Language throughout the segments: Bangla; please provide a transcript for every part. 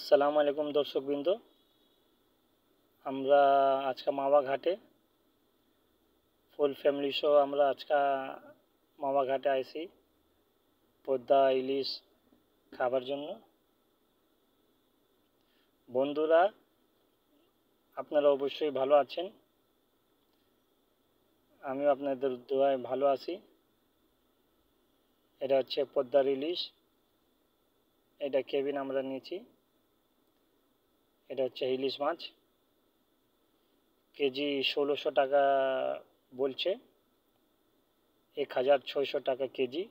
আসসালামু আলাইকুম দর্শকবৃন্দ, আমরা আজকে মাওয়া ঘাটে ফুল ফ্যামিলি সহ আমরা আজকে মাওয়া ঘাটে আইছি পদ্মা ইলিশ খাবার জন্য। বন্ধুরা, আপনারা অবশ্যই ভালো আছেন, আমিও আপনাদের দোয়ায় ভালো আছি। এটা হচ্ছে পদ্মার ইলিশ, এটা কেবিন আমরা নিয়েছি। এটা হচ্ছে ইলিশ মাছ, কেজি 1600 টাকা বলছে, 1600 টাকা কেজি।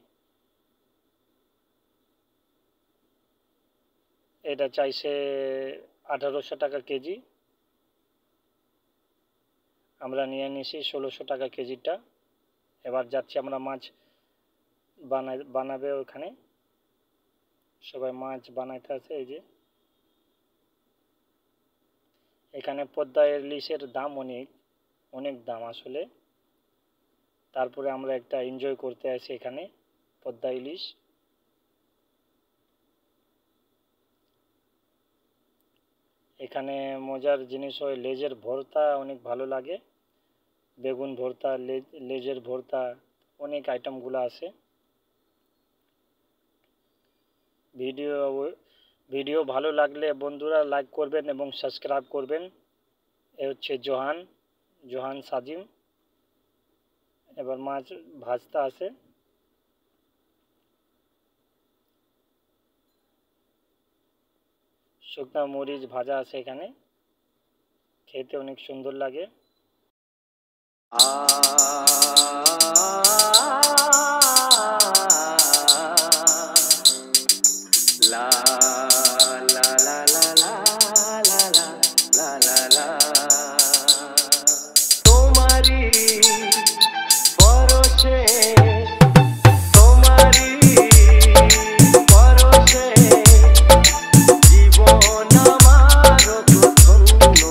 এটা চাইছে 1800 টাকা কেজি, আমরা নিয়ে নিয়েছি 1600 টাকা কেজিটা। এবার যাচ্ছি আমরা মাছ বানাবে ওখানে, সবাই মাছ বানাইতে আছে। এই যে এখানে পদ্মা ইলিশের দাম অনেক দাম আসলে, তারপরে আমরা একটা এনজয় করতে আসি এখানে পদ্মা ইলিশ। এখানে মজার জিনিস হয় লেজের ভর্তা, অনেক ভালো লাগে। বেগুন ভর্তা, লেজের ভর্তা, অনেক আইটেমগুলো আছে। ভিডিও ভালো লাগলে বন্ধুরা লাইক করবেন এবং সাবস্ক্রাইব করবেন। এ হচ্ছে জোহান সাজিম। এবার মাছ ভাজতে আছে। শুকনা মরিচ ভাজা আছে এখানে, খেতে অনেক সুন্দর লাগে। লা লা লা লা লা লা লা লা লা, তোমারি পরশে জীবন আমার ধন্য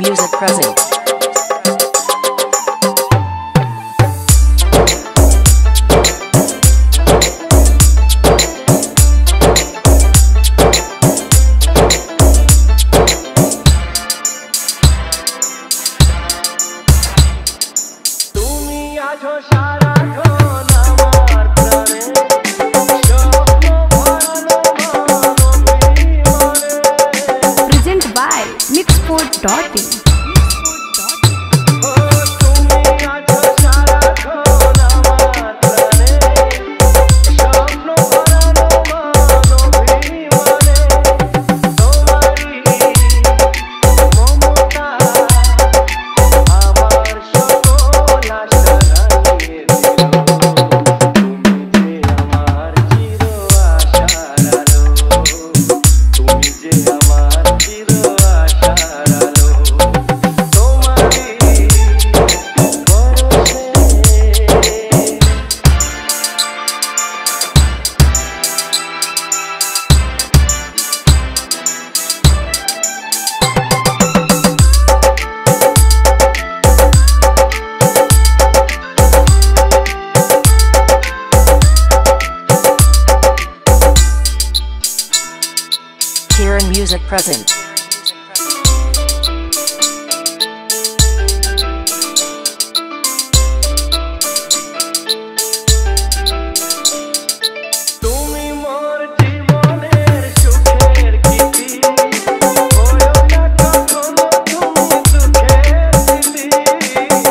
Music present. Present by Mixport.in. Music present.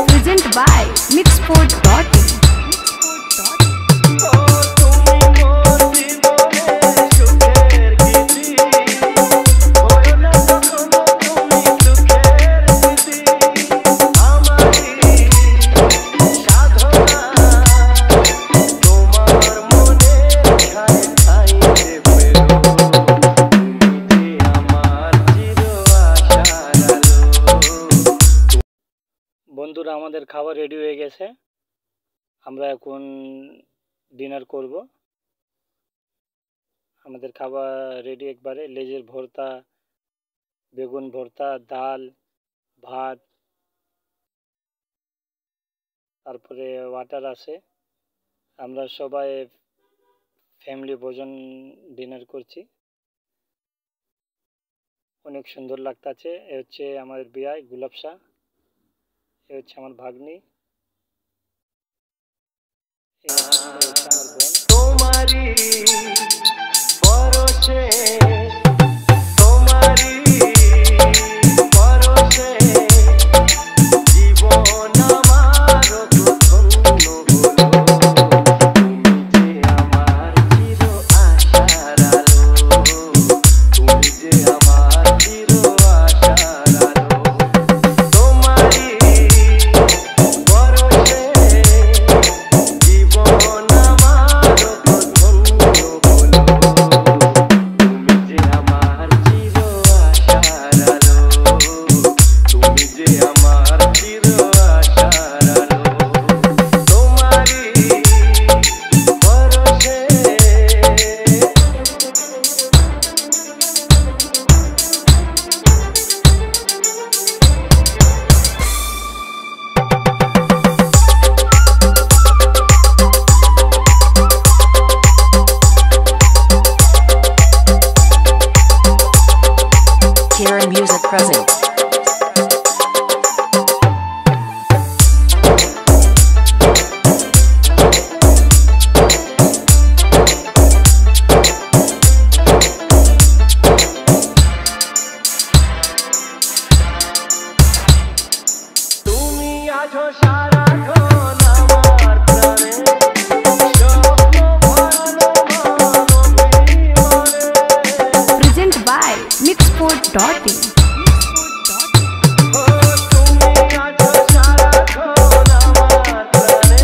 Present by Mixport. বন্ধুরা, আমাদের খাবার রেডি হয়ে গেছে। আমরা এখন ডিনার করব। আমাদের খাবার রেডি একবারে, লেজের ভর্তা, বেগুন ভর্তা, ডাল, ভাত, তারপরে ওয়াটার আছে। আমরা সবাই ফ্যামিলি ভোজন ডিনার করছি। অনেক সুন্দর লাগতাছে। এ হচ্ছে আমাদের বিয়াই গুলাব শাহ, এ হচ্ছে আমার ভাগ্নি, এ হচ্ছে আমার বোন। তোমারি পরশে তোমারি পরশে জীবন আমার ধন্য হলো। তুমি যে আমার চির আশার আলো, তুমি যে আমার চির আশার আলো। তোমারি পরশে জীবন আমার ধন্য হলো। তুমি যে আমার চির আশার আলো, তুমি যে আমার চির আশার আলো। তোমারি পরশে Kieran Music present. তুমি আছো সারাক্ষণ আমার প্রাণে, স্বপ্ন ভরালো মনোবিমনে। Present by Mixport.in. ও তুমি আছো সারাক্ষণ আমার প্রাণে,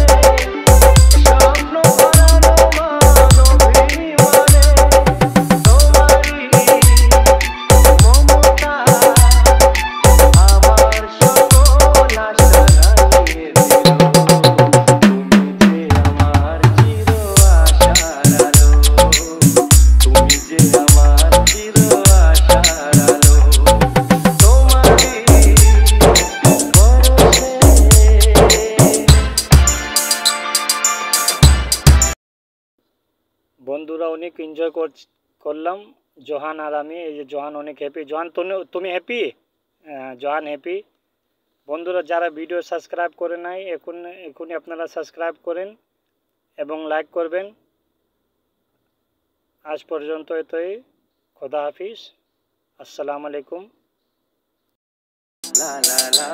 স্বপ্ন ভরালো মনোবিমনে। তোমারি মমতা আমার সকল আশা রাঙিয়ে দিল। তুমি যে আমার চির আশার আলো, তুমি যে আমার চির আশার আলো। তোমারি পরশে বন্ধুরা, অনেক এনজয় করলাম জোহান আর আমি। এই যে জোহান অনেক হ্যাপি। জোহান, তুমি হ্যাপি? Johan happy. বন্ধুরা, যারা ভিডিও সাবস্ক্রাইব করে নাই, এখনই আপনারা সাবস্ক্রাইব করেন এবং লাইক করবেন। আজ পর্যন্ত এতই। খোদা হাফিজ। আসসালামু আলাইকুম। লা লা লা